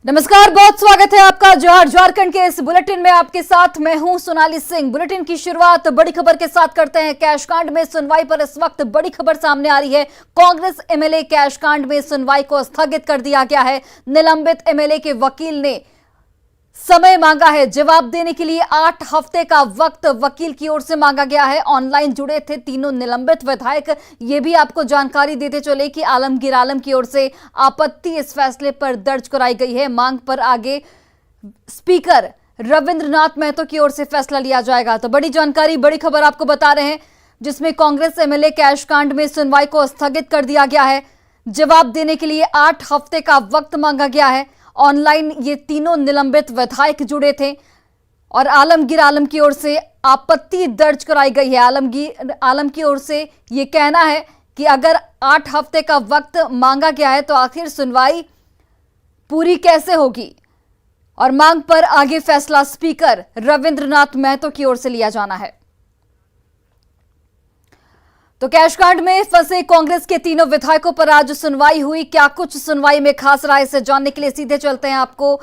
नमस्कार, बहुत स्वागत है आपका जोहार झारखंड के इस बुलेटिन में। आपके साथ मैं हूं सोनाली सिंह। बुलेटिन की शुरुआत बड़ी खबर के साथ करते हैं। कैश कांड में सुनवाई पर इस वक्त बड़ी खबर सामने आ रही है। कांग्रेस एमएलए कैश कांड में सुनवाई को स्थगित कर दिया गया है। निलंबित एमएलए के वकील ने समय मांगा है। जवाब देने के लिए 8 हफ्ते का वक्त वकील की ओर से मांगा गया है। ऑनलाइन जुड़े थे तीनों निलंबित विधायक। ये भी आपको जानकारी देते चले कि आलमगीर आलम की ओर से आपत्ति इस फैसले पर दर्ज कराई गई है। मांग पर आगे स्पीकर रविंद्रनाथ महतो की ओर से फैसला लिया जाएगा। तो बड़ी जानकारी, बड़ी खबर आपको बता रहे हैं, जिसमें कांग्रेस एमएलए कैश कांड में सुनवाई को स्थगित कर दिया गया है। जवाब देने के लिए 8 हफ्ते का वक्त मांगा गया है। ऑनलाइन ये तीनों निलंबित विधायक जुड़े थे और आलमगीर आलम की ओर से आपत्ति दर्ज कराई गई है। आलमगीर आलम की ओर से ये कहना है कि अगर 8 हफ्ते का वक्त मांगा गया है तो आखिर सुनवाई पूरी कैसे होगी, और मांग पर आगे फैसला स्पीकर रविंद्रनाथ महतो की ओर से लिया जाना है। तो कैश कांड में फंसे कांग्रेस के तीनों विधायकों पर आज सुनवाई हुई। क्या कुछ सुनवाई में खास रहा, इसे जानने के लिए सीधे चलते हैं, आपको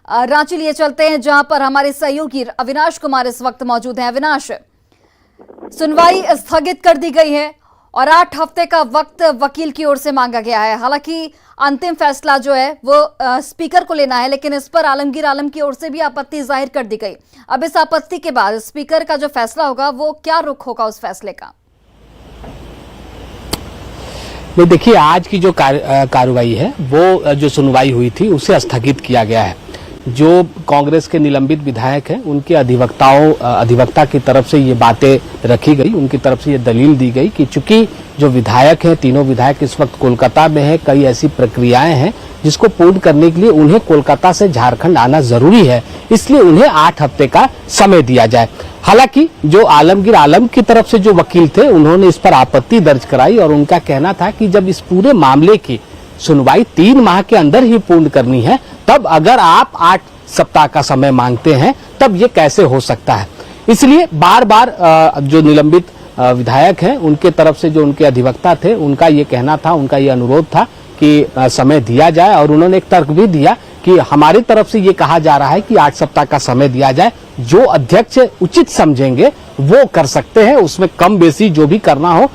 रांची लिए चलते हैं, जहां पर हमारे सहयोगी अविनाश कुमार इस वक्त मौजूद हैं। अविनाश, सुनवाई स्थगित कर दी गई है और 8 हफ्ते का वक्त वकील की ओर से मांगा गया है। हालांकि अंतिम फैसला जो है वो स्पीकर को लेना है, लेकिन इस पर आलमगीर आलम की ओर से भी आपत्ति जाहिर कर दी गई। अब इस आपत्ति के बाद स्पीकर का जो फैसला होगा वो क्या रुख होगा उस फैसले का? देखिए, आज की जो कार्रवाई है वो जो सुनवाई हुई थी उसे स्थगित किया गया है। जो कांग्रेस के निलंबित विधायक हैं उनके अधिवक्ता की तरफ से ये बातें रखी गई, उनकी तरफ से ये दलील दी गई कि चूंकि जो विधायक हैं, तीनों विधायक इस वक्त कोलकाता में है, कई ऐसी प्रक्रियाएं हैं जिसको पूर्ण करने के लिए उन्हें कोलकाता से झारखंड आना जरूरी है, इसलिए उन्हें 8 हफ्ते का समय दिया जाए। हालांकि जो आलमगीर आलम की तरफ से जो वकील थे उन्होंने इस पर आपत्ति दर्ज कराई और उनका कहना था कि जब इस पूरे मामले की सुनवाई 3 माह के अंदर ही पूर्ण करनी है, तब अगर आप 8 सप्ताह का समय मांगते हैं तब ये कैसे हो सकता है। इसलिए बार बार जो निलंबित विधायक हैं उनके तरफ से जो उनके अधिवक्ता थे उनका ये कहना था, उनका ये अनुरोध था कि समय दिया जाए, और उन्होंने एक तर्क भी दिया कि हमारी तरफ से ये कहा जा रहा है कि 8 सप्ताह का समय दिया जाए, जो अध्यक्ष उचित समझेंगे वो कर सकते हैं, उसमें कम बेसी जो भी करना हो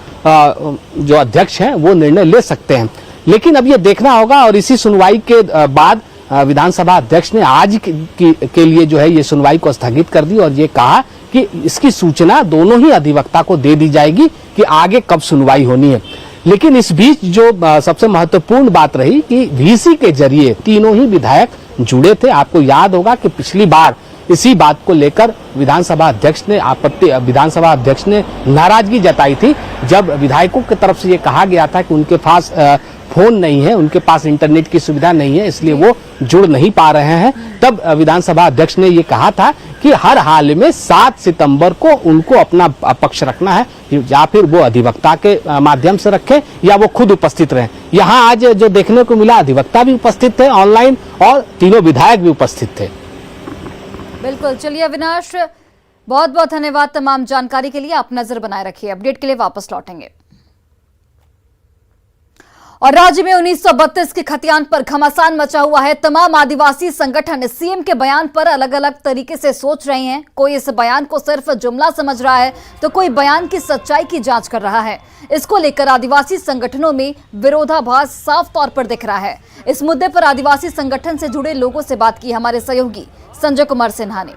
जो अध्यक्ष हैं वो निर्णय ले सकते हैं। लेकिन अब ये देखना होगा, और इसी सुनवाई के बाद विधानसभा अध्यक्ष ने आज के लिए जो है ये सुनवाई को स्थगित कर दी और ये कहा कि इसकी सूचना दोनों ही अधिवक्ता को दे दी जाएगी कि आगे कब सुनवाई होनी है। लेकिन इस बीच जो सबसे महत्वपूर्ण बात रही कि वीसी के जरिए तीनों ही विधायक जुड़े थे। आपको याद होगा कि पिछली बार इसी बात को लेकर विधानसभा अध्यक्ष ने नाराजगी जताई थी, जब विधायकों की तरफ से ये कहा गया था कि उनके पास फोन नहीं है, उनके पास इंटरनेट की सुविधा नहीं है, इसलिए वो जुड़ नहीं पा रहे हैं। तब विधानसभा अध्यक्ष ने ये कहा था कि हर हाल में 7 सितंबर को उनको अपना पक्ष रखना है, या फिर वो अधिवक्ता के माध्यम से रखें या वो खुद उपस्थित रहें। यहाँ आज जो देखने को मिला, अधिवक्ता भी उपस्थित थे ऑनलाइन और तीनों विधायक भी उपस्थित थे। बिल्कुल, चलिए अविनाश, बहुत बहुत धन्यवाद तमाम जानकारी के लिए। आप नजर बनाए रखिए, अपडेट के लिए वापस लौटेंगे। और राज्य में 1932 के खतियान पर घमासान मचा हुआ है। तमाम आदिवासी संगठन सीएम के बयान पर अलग अलग तरीके से सोच रहे हैं। कोई इस बयान को सिर्फ जुमला समझ रहा है तो कोई बयान की सच्चाई की जांच कर रहा है। इसको लेकर आदिवासी संगठनों में विरोधाभास साफ तौर पर दिख रहा है। इस मुद्दे पर आदिवासी संगठन से जुड़े लोगों से बात की हमारे सहयोगी संजय कुमार सिन्हा ने।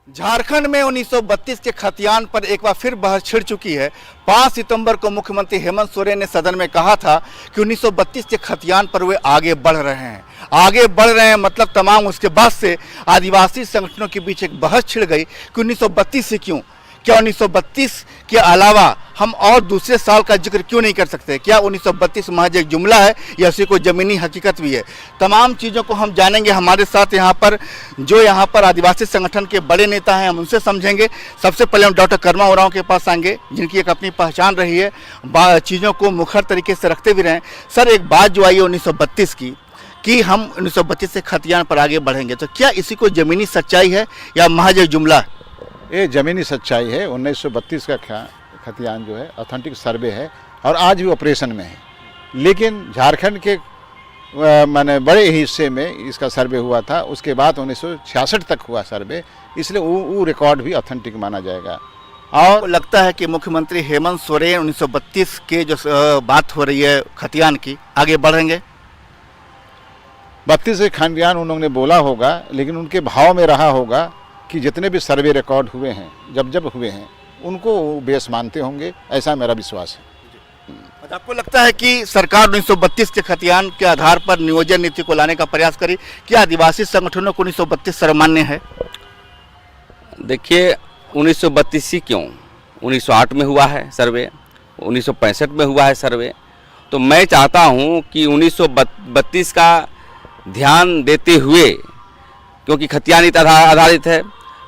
झारखंड में 1932 के खतियान पर एक बार फिर बहस छिड़ चुकी है। 5 सितंबर को मुख्यमंत्री हेमंत सोरेन ने सदन में कहा था कि 1932 के खतियान पर वे आगे बढ़ रहे हैं। मतलब तमाम उसके बाद से आदिवासी संगठनों के बीच एक बहस छिड़ गई कि 1932 से क्या 1932 के अलावा हम और दूसरे साल का जिक्र क्यों नहीं कर सकते? क्या 1932 महज एक जुमला है या उसी को जमीनी हकीकत भी है? तमाम चीज़ों को हम जानेंगे। हमारे साथ यहाँ पर आदिवासी संगठन के बड़े नेता हैं, हम उनसे समझेंगे। सबसे पहले हम डॉक्टर कर्मा उरांव के पास आएंगे, जिनकी एक अपनी पहचान रही है, चीज़ों को मुखर तरीके से रखते भी रहें। सर, एक बात जो आई है 1932 की कि हम 1932 से खतियान पर आगे बढ़ेंगे, तो क्या इसी को जमीनी सच्चाई है या महज एक जुमला है? ये ज़मीनी सच्चाई है। 1932 का खतियान जो है ऑथेंटिक सर्वे है और आज भी ऑपरेशन में है। लेकिन झारखंड के माने बड़े हिस्से में इसका सर्वे हुआ था। उसके बाद 1966 तक हुआ सर्वे, इसलिए वो रिकॉर्ड भी ऑथेंटिक माना जाएगा। और लगता है कि मुख्यमंत्री हेमंत सोरेन 1932 के जो बात हो रही है खतियान की, आगे बढ़ेंगे? 32 के खतियान उन्होंने बोला होगा, लेकिन उनके भाव में रहा होगा कि जितने भी सर्वे रिकॉर्ड हुए हैं, जब हुए हैं, उनको बेस मानते होंगे, ऐसा मेरा विश्वास है। आपको लगता है कि सरकार 1932 के खतियान के आधार पर नियोजन नीति को लाने का प्रयास करी? क्या आदिवासी संगठनों को 1932 सर्वमान्य है? देखिए, 1932 ही क्यों, 1908 में हुआ है सर्वे, 1965 में हुआ है सर्वे। तो मैं चाहता हूं कि 1932 का ध्यान देते हुए, क्योंकि खतियान नीति आधारित है,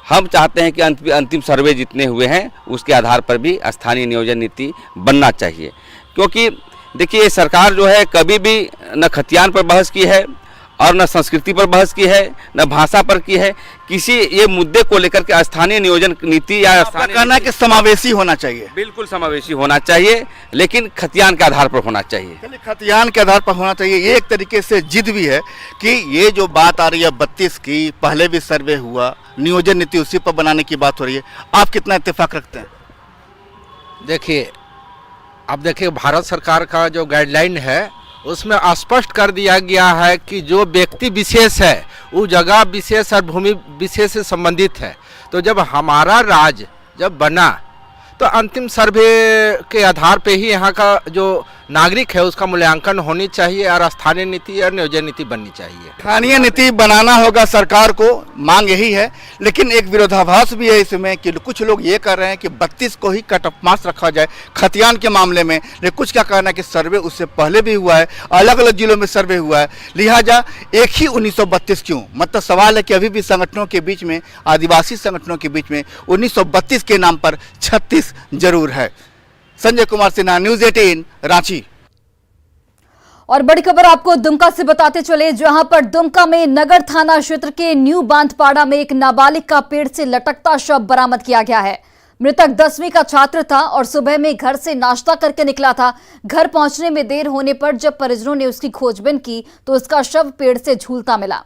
हम चाहते हैं कि अंतिम सर्वे जितने हुए हैं उसके आधार पर भी स्थानीय नियोजन नीति बनना चाहिए। क्योंकि देखिए, सरकार जो है कभी भी न खतियान पर बहस की है और न संस्कृति पर बहस की है, न भाषा पर की है। किसी ये मुद्दे को लेकर के स्थानीय नियोजन नीति या कहना है कि समावेशी होना चाहिए। बिल्कुल समावेशी होना चाहिए, लेकिन खतियान के आधार पर होना चाहिए। चलिए, खतियान के आधार पर होना चाहिए, ये एक तरीके से जिद भी है कि ये जो बात आ रही है 32 की, पहले भी सर्वे हुआ, नियोजन नीति उसी पर बनाने की बात हो रही है। आप कितना इत्तेफाक रखते हैं? देखिए, अब देखिए, भारत सरकार का जो गाइडलाइन है उसमें स्पष्ट कर दिया गया है कि जो व्यक्ति विशेष है वो जगह विशेष और भूमि विशेष से संबंधित है। तो जब हमारा राज्य जब बना तो अंतिम सर्वे के आधार पे ही यहाँ का जो नागरिक है उसका मूल्यांकन होनी चाहिए और स्थानीय नीति और नियोजन नीति बननी चाहिए। स्थानीय नीति बनाना होगा सरकार को, मांग यही है। लेकिन एक विरोधाभास भी है इसमें कि कुछ लोग ये कर रहे हैं कि 32 को ही कट ऑफ मार्क्स रखा जाए खतियान के मामले में। लेकिन कुछ का कहना है कि सर्वे उससे पहले भी हुआ है, अलग अलग जिलों में सर्वे हुआ है, लिहाजा एक ही 1932 क्यों? मतलब सवाल है कि अभी भी संगठनों के बीच में, आदिवासी संगठनों के बीच में 1932 के नाम पर 36 जरूर है। संजय कुमार सिन्हा, न्यूज़ 18, रांची। और बड़ी खबर आपको दुमका से बताते चले, जहां पर दुमका में नगर थाना क्षेत्र के न्यू बांधपाड़ा में एक नाबालिग का पेड़ से लटकता शव बरामद किया गया है। मृतक 10वीं का छात्र था और सुबह में घर से नाश्ता करके निकला था। घर पहुंचने में देर होने पर जब परिजनों ने उसकी खोजबीन की तो उसका शव पेड़ से झूलता मिला।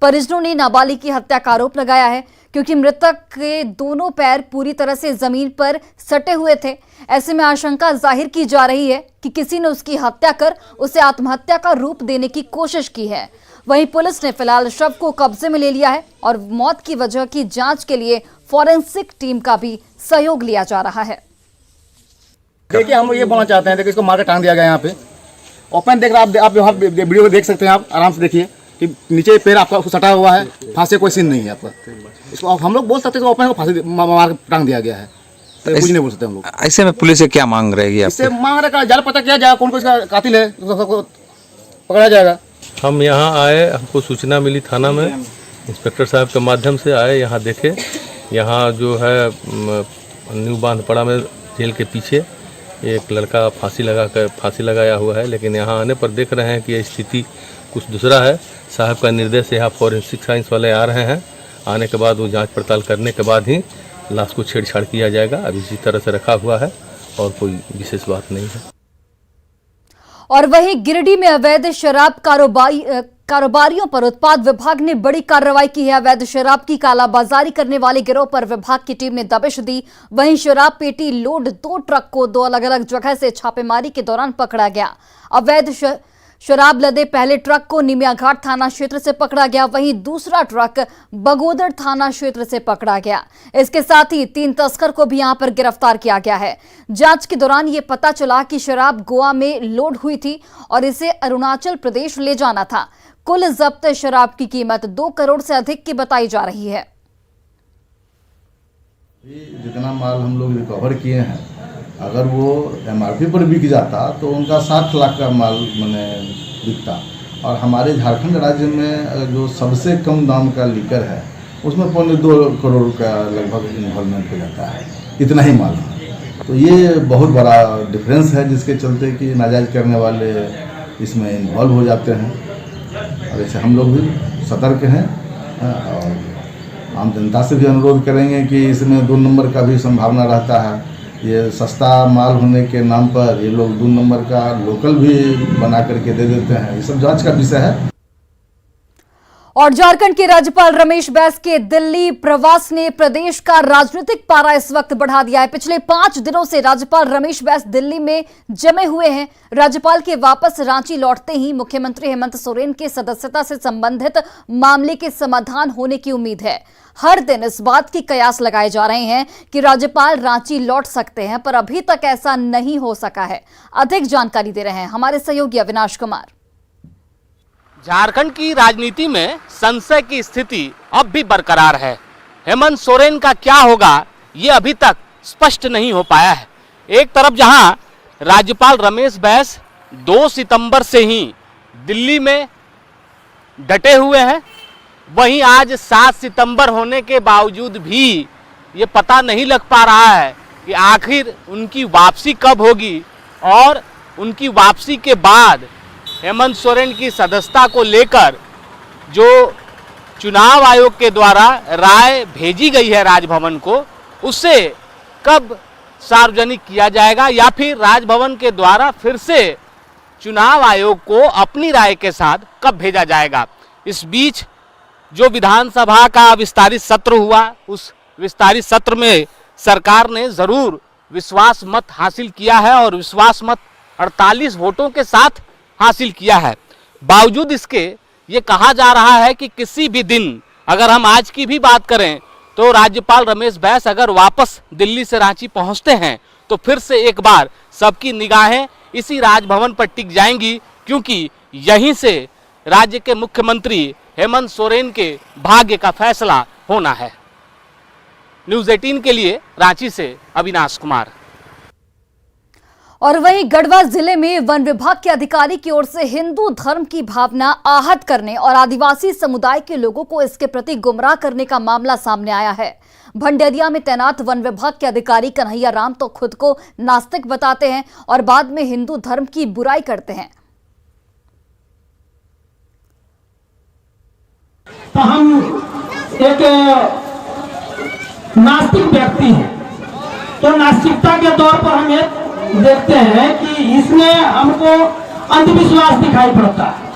परिजनों ने नाबालिग की हत्या का आरोप लगाया है, क्योंकि मृतक के दोनों पैर पूरी तरह से जमीन पर सटे हुए थे। ऐसे में आशंका जाहिर की जा रही है कि किसी ने उसकी हत्या कर उसे आत्महत्या का रूप देने की कोशिश की है। वहीं पुलिस ने फिलहाल शव को कब्जे में ले लिया है और मौत की वजह की जांच के लिए फॉरेंसिक टीम का भी सहयोग लिया जा रहा है। देखिए, हम ये बोलना चाहते हैं, देखिए इसको मार के टांग दिया गया यहाँ पे ओपन। देख रहे आप यहाँ वीडियो देख सकते हैं, आप आराम से देखिए कि नीचे पैर आपका सटा हुआ है, फांसी कोई सीन नहीं है आपका। इसको हम लोग बोल सकते हैं ओपन को फांसी मार के टांग दिया गया है, तो कुछ नहीं बोल सकते हम लोग। ऐसे में पुलिस से क्या मांग रहेगी? इससे मांग रहा जाल पता किया जाएगा, कौन कौन इसका कातिल है, उसको पकड़ा जाएगा। हम यहाँ आए, हमको सूचना मिली थाना में, इंस्पेक्टर साहब के माध्यम से आए, यहाँ देखे। यहाँ जो है न्यू बांधपाड़ा में जेल के पीछे एक लड़का फांसी लगाया हुआ है। लेकिन यहाँ आने पर देख रहे हैं कि स्थिति कुछ दूसरा है। साहब का निर्देश है, यहाँ फॉरेंसिक साइंस वाले आ रहे हैं। आने के बाद वो जांच पड़ताल करने के बाद ही लाश को छेड़छाड़ किया जाएगा। अभी इसी तरह से रखा हुआ है और कोई विशेष बात नहीं है। और वहीं गिरिडीह में अवैध शराब कारोबारियों पर उत्पाद विभाग ने बड़ी कार्रवाई की है। अवैध शराब की कालाबाजारी करने वाले गिरोह पर विभाग की टीम ने दबिश दी। वहीं शराब पेटी लोड 2 ट्रक को 2 अलग अलग जगह से छापेमारी के दौरान पकड़ा गया। अवैध शराब लदे पहले ट्रक को निमियाघाट थाना क्षेत्र से पकड़ा गया, वहीं दूसरा ट्रक बगोदर थाना क्षेत्र से पकड़ा गया। इसके साथ ही 3 तस्कर को भी यहां पर गिरफ्तार किया गया है। जांच के दौरान ये पता चला कि शराब गोवा में लोड हुई थी और इसे अरुणाचल प्रदेश ले जाना था। कुल जब्त शराब की कीमत 2 करोड़ से अधिक की बताई जा रही है। जितना माल हम लोग रिकवर किए हैं, अगर वो MRP पर बिक जाता तो उनका 60 लाख का माल मैंने बिकता। और हमारे झारखंड राज्य में जो सबसे कम दाम का लीकर है उसमें 2.25 करोड़ का लगभग इन्वॉल्वमेंट हो जाता है, इतना ही माल। तो ये बहुत बड़ा डिफरेंस है, जिसके चलते कि नाजायज़ करने वाले इसमें इन्वॉल्व हो जाते हैं। और ऐसे हम लोग भी सतर्क हैं और आम जनता से भी अनुरोध करेंगे कि इसमें 2 नंबर का भी संभावना रहता है। ये सस्ता माल होने के नाम पर ये लोग 2 नंबर का लोकल भी बना करके दे देते हैं। ये सब जांच का विषय है। और झारखंड के राज्यपाल रमेश बैस के दिल्ली प्रवास ने प्रदेश का राजनीतिक पारा इस वक्त बढ़ा दिया है। पिछले 5 दिनों से राज्यपाल रमेश बैस दिल्ली में जमे हुए हैं। राज्यपाल के वापस रांची लौटते ही मुख्यमंत्री हेमंत सोरेन के सदस्यता से संबंधित मामले के समाधान होने की उम्मीद है। हर दिन इस बात की कयास लगाए जा रहे हैं कि राज्यपाल रांची लौट सकते हैं, पर अभी तक ऐसा नहीं हो सका है। अधिक जानकारी दे रहे हैं हमारे सहयोगी अविनाश कुमार। झारखंड की राजनीति में संशय की स्थिति अब भी बरकरार है। हेमंत सोरेन का क्या होगा ये अभी तक स्पष्ट नहीं हो पाया है। एक तरफ जहां राज्यपाल रमेश बैस 2 सितंबर से ही दिल्ली में डटे हुए हैं, वहीं आज 7 सितंबर होने के बावजूद भी ये पता नहीं लग पा रहा है कि आखिर उनकी वापसी कब होगी और उनकी वापसी के बाद हेमंत सोरेन की सदस्यता को लेकर जो चुनाव आयोग के द्वारा राय भेजी गई है राजभवन को, उससे कब सार्वजनिक किया जाएगा या फिर राजभवन के द्वारा फिर से चुनाव आयोग को अपनी राय के साथ कब भेजा जाएगा। इस बीच जो विधानसभा का विस्तारित सत्र हुआ, उस विस्तारित सत्र में सरकार ने जरूर विश्वास मत हासिल किया है और विश्वास मत 48 वोटों के साथ हासिल किया है। बावजूद इसके ये कहा जा रहा है कि किसी भी दिन, अगर हम आज की भी बात करें, तो राज्यपाल रमेश बैस अगर वापस दिल्ली से रांची पहुंचते हैं तो फिर से एक बार सबकी निगाहें इसी राजभवन पर टिक जाएंगी, क्योंकि यहीं से राज्य के मुख्यमंत्री हेमंत सोरेन के भाग्य का फैसला होना है। न्यूज़ 18 के लिए रांची से अविनाश कुमार। और वहीं गढ़वा जिले में वन विभाग के अधिकारी की ओर से हिंदू धर्म की भावना आहत करने और आदिवासी समुदाय के लोगों को इसके प्रति गुमराह करने का मामला सामने आया है। भंडेरिया में तैनात वन विभाग के अधिकारी कन्हैया राम तो खुद को नास्तिक बताते हैं और बाद में हिंदू धर्म की बुराई करते हैं। तो हम एक नास्तिक व्यक्ति हैं, तो नास्तिकता के तौर पर हम एक देखते हैं कि इसमें हमको अंधविश्वास दिखाई पड़ता है।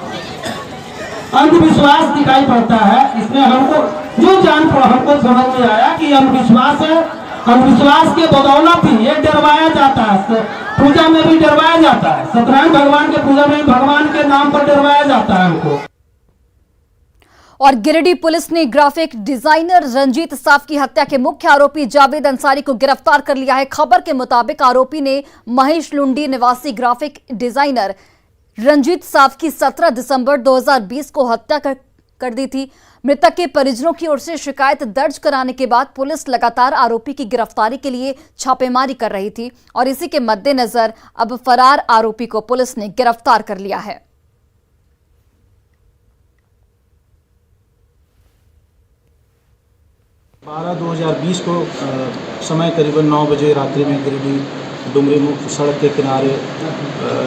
अंधविश्वास दिखाई पड़ता है इसमें हमको जो जान पड़ा, हमको समझ में आया कि अंधविश्वास है। अंधविश्वास के बदौलत ही ये डरवाया जाता है, पूजा में भी डरवाया जाता है, सत्यनारायण भगवान के पूजा में भगवान के नाम पर डरवाया जाता है हमको। और गिरिडीह पुलिस ने ग्राफिक डिजाइनर रंजीत साफ की हत्या के मुख्य आरोपी जावेद अंसारी को गिरफ्तार कर लिया है। खबर के मुताबिक आरोपी ने महेश लुंडी निवासी ग्राफिक डिजाइनर रंजीत साफ की 17 दिसंबर 2020 को हत्या कर दी थी। मृतक के परिजनों की ओर से शिकायत दर्ज कराने के बाद पुलिस लगातार आरोपी की गिरफ्तारी के लिए छापेमारी कर रही थी और इसी के मद्देनजर अब फरार आरोपी को पुलिस ने गिरफ्तार कर लिया है। 12/2020 को समय करीबन 9 बजे रात्रि में गिरिडीह डुमरी मुख्य सड़क के किनारे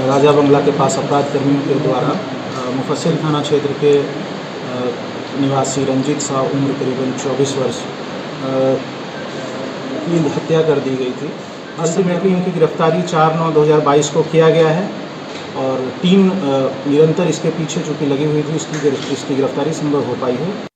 राजा बंगला के पास अपराध कर्मियों के द्वारा मुफस्सिल थाना क्षेत्र के निवासी रंजीत साहब उम्र करीबन 24 वर्ष की हत्या कर दी गई थी। अल्टीमेटली इनकी गिरफ्तारी 4/9/2022 को किया गया है और टीम निरंतर इसके पीछे चूँकि लगी हुई थी, इसकी गिरफ्तारी संभव हो पाई है।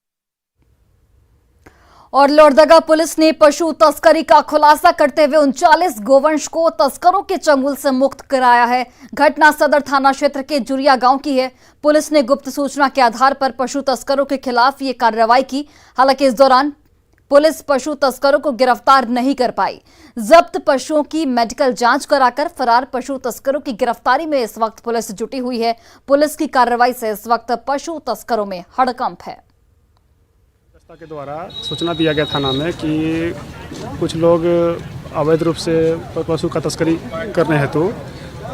और लोहरदगा पुलिस ने पशु तस्करी का खुलासा करते हुए 39 गोवंश को तस्करों के चंगुल से मुक्त कराया है। घटना सदर थाना क्षेत्र के जुरिया गांव की है। पुलिस ने गुप्त सूचना के आधार पर पशु तस्करों के खिलाफ ये कार्रवाई की। हालांकि इस दौरान पुलिस पशु तस्करों को गिरफ्तार नहीं कर पाई। जब्त पशुओं की मेडिकल जांच कराकर फरार पशु तस्करों की गिरफ्तारी में इस वक्त पुलिस जुटी हुई है। पुलिस की कार्रवाई से इस वक्त पशु तस्करों में हड़कंप है। के द्वारा सूचना दिया गया थाना में कि कुछ लोग अवैध रूप से पशु का तस्करी करने हेतु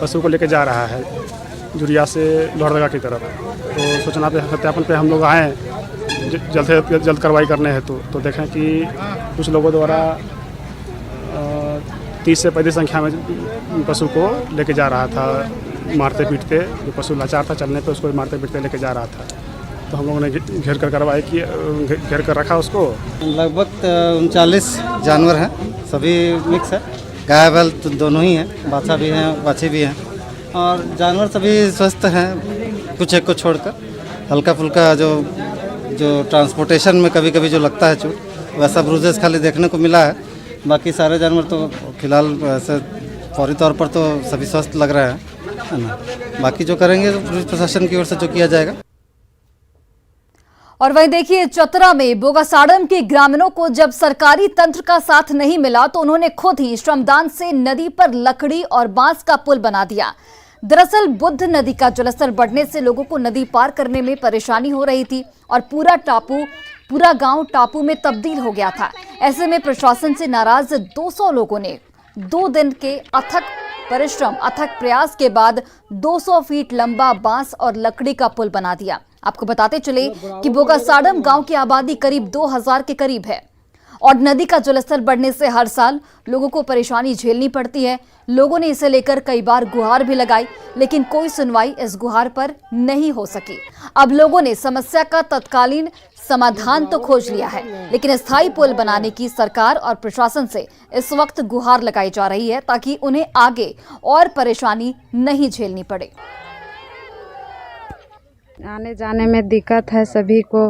पशु को लेकर जा रहा है जुरिया से लोहरदगा की तरफ। तो सूचना पे सत्यापन पे हम लोग आए जल्द से जल्द कार्रवाई करने हेतु। तो देखें कि कुछ लोगों द्वारा 30 से 35 संख्या में पशु को लेके जा रहा था, मारते पीटते। जो पशु लाचार था चलने पे उसको मारते पीटते लेके जा रहा था। तो हम लोगों ने घेर कर कार्रवाई की, घेर कर रखा उसको। लगभग 39 जानवर हैं, सभी मिक्स है। गाय बैल तो दोनों ही हैं, बाछा भी हैं बाछी भी हैं, और जानवर सभी स्वस्थ हैं कुछ एक को छोड़कर। हल्का फुल्का जो ट्रांसपोर्टेशन में कभी कभी जो लगता है चोट, वैसा ब्रूजेस खाली देखने को मिला है। बाकी सारे जानवर तो फिलहाल ऐसे फौरी तौर पर तो सभी स्वस्थ लग रहे हैं, है ना। बाकी जो करेंगे तो पुलिस प्रशासन की ओर से जो किया जाएगा। और वहीं देखिए, चतरा में बोगासाड़म के ग्रामीणों को जब सरकारी तंत्र का साथ नहीं मिला तो उन्होंने खुद ही श्रमदान से नदी पर लकड़ी और बांस का पुल बना दिया। दरअसल बुद्ध नदी का जलस्तर बढ़ने से लोगों को नदी पार करने में परेशानी हो रही थी और पूरा गांव टापू में तब्दील हो गया था। ऐसे में प्रशासन से नाराज 200 लोगों ने 2 दिन के अथक परिश्रम, अथक प्रयास के बाद 200 फीट लंबा बांस और लकड़ी का पुल बना दिया। आपको बताते चले कि बोगासाड़म गांव की आबादी करीब 2000 के करीब है और नदी का जलस्तर बढ़ने से हर साल लोगों को परेशानी झेलनी पड़ती है। लोगों ने इसे लेकर कई बार गुहार भी लगाई, लेकिन कोई सुनवाई इस गुहार पर नहीं हो सकी। अब लोगों ने समस्या का तत्कालीन समाधान तो खोज लिया है, लेकिन स्थायी पुल बनाने की सरकार और प्रशासन से इस वक्त गुहार लगाई जा रही है ताकि उन्हें आगे और परेशानी नहीं झेलनी पड़े। आने जाने में दिक्कत है सभी को।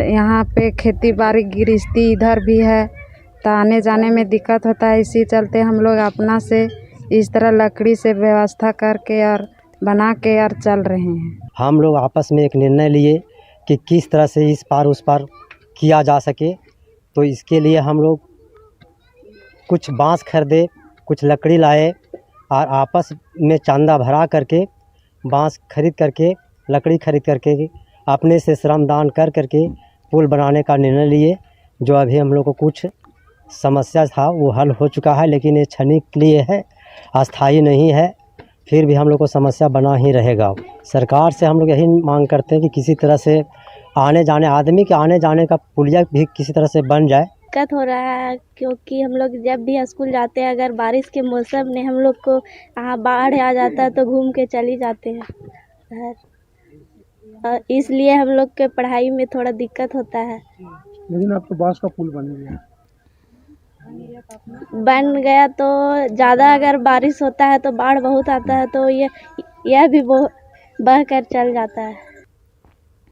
यहाँ पे खेती बाड़ी गृहस्थी इधर भी है तो आने जाने में दिक्कत होता है। इसी चलते हम लोग अपना से इस तरह लकड़ी से व्यवस्था करके और बना के और चल रहे हैं। हम लोग आपस में एक निर्णय लिए कि किस तरह से इस पार उस पार किया जा सके, तो इसके लिए हम लोग कुछ बांस खरीदे, कुछ लकड़ी लाए और आपस में चांदा भरा करके बांस खरीद करके लकड़ी खरीद करके अपने से श्रमदान कर करके पुल बनाने का निर्णय लिए। जो अभी हम लोग को कुछ समस्या था वो हल हो चुका है, लेकिन ये क्षणिक के लिए है, अस्थाई नहीं है। फिर भी हम लोग को समस्या बना ही रहेगा। सरकार से हम लोग यही मांग करते हैं कि किसी तरह से आदमी के आने जाने का पुलिया भी किसी तरह से बन जाए। दिक्कत हो रहा है क्योंकि हम लोग जब भी स्कूल जाते हैं, अगर बारिश के मौसम में हम लोग को यहाँ बाढ़ आ जाता है तो घूम के चली जाते हैं घर, इसलिए हम लोग के पढ़ाई में थोड़ा दिक्कत होता है। लेकिन आपको बांस का पुल बन गया तो ज़्यादा अगर बारिश होता है तो बाढ़ बहुत आता है तो यह भी बह कर चल जाता है।